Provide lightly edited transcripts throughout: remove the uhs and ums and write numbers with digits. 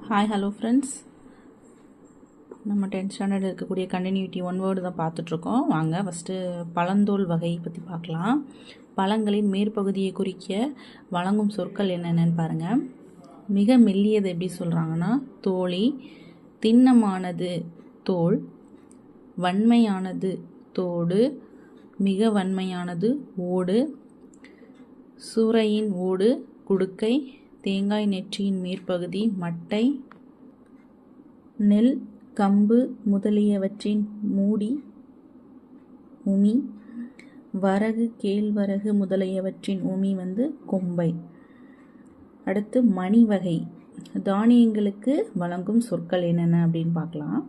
Hi hello friends, நம்ம 10th standard இருக்கக்கூடிய continuity one word தான் பார்த்துட்ருக்கோம். வாங்க ஃபஸ்ட்டு பழந்தோல் வகை பற்றி பார்க்கலாம். பழங்களின் மேற்பகுதியை குறிக்க வழங்கும் சொற்கள் என்னென்னு பாருங்கள். மிக மெல்லியது எப்படி சொல்கிறாங்கன்னா தோழி, திண்ணமானது தோல், வன்மையானது தோடு, மிக வன்மையானது ஓடு, சூறையின் ஓடு குடுக்கை, தேங்காய் நெற்றியின் மேற்பகுதி மட்டை, நெல் கம்பு முதலியவற்றின் மூடி உமி, வரகு கேழ்வரகு முதலியவற்றின் உமி கொம்பை. அடுத்து மணி வகை தானியங்களுக்கு வழங்கும் சொற்கள் என்னென்ன அப்படின்னு பார்க்கலாம்.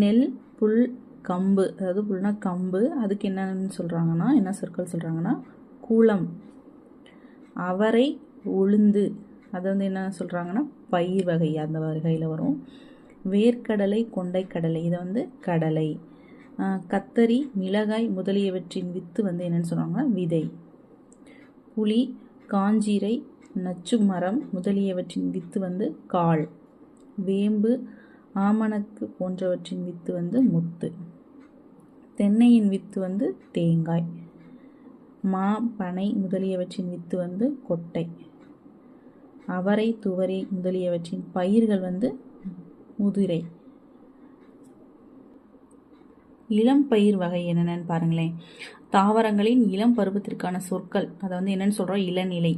நெல், புல், கம்பு, அதாவது புல்னா கம்பு, அதுக்கு என்னன்னு சொல்கிறாங்கன்னா என்ன சொற்கள் சொல்கிறாங்கன்னா கூலம். அவரை, உளுந்து, அது என்ன சொல்கிறாங்கன்னா பயிர் வகை, அந்த வகையில் வரும். வேர்க்கடலை, கொண்டைக்கடலை, இதை கடலை. கத்தரி, மிளகாய் முதலியவற்றின் வித்து என்னென்னு சொல்கிறாங்கன்னா விதை. புளி, காஞ்சீரை, நச்சு மரம் முதலியவற்றின் வித்து கால். வேம்பு, ஆமணக்கு போன்றவற்றின் வித்து முத்து. தென்னையின் வித்து தேங்காய். மா, பனை முதலியவற்றின் வித்து கொட்டை. அவரை, துவரை முதலியவற்றின் பயிர்கள் முதிரை. இளம் பயிர் வகை என்னென்னு பாருங்களேன். தாவரங்களின் இளம் பருவத்திற்கான சொற்கள், அதை என்னென்னு சொல்கிறோம் இளநிலை.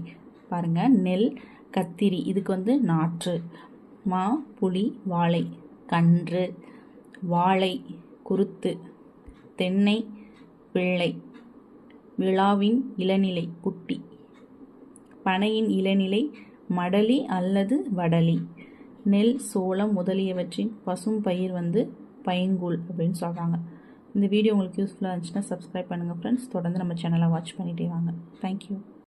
பாருங்கள், நெல், கத்திரி, இதுக்கு நாற்று. மா, புளி, வாழை, கன்று. வாழை, குருத்து. தென்னை, பிள்ளை. விழாவின் இளநிலை குட்டி. பனையின் இளநிலை மடலி அல்லது வடலி. நெல், சோளம் முதலியவற்றின் பசும் பயிர் பைங்கூழ் அப்படின்னு சொல்கிறாங்க. இந்த வீடியோ உங்களுக்கு யூஸ்ஃபுல்லாக இருந்துச்சுன்னா சப்ஸ்கிரைப் பண்ணுங்கள் ஃப்ரெண்ட்ஸ். தொடர்ந்து நம்ம சேனலை வாட்ச் பண்ணிகிட்டே வாங்க. தேங்க்யூ.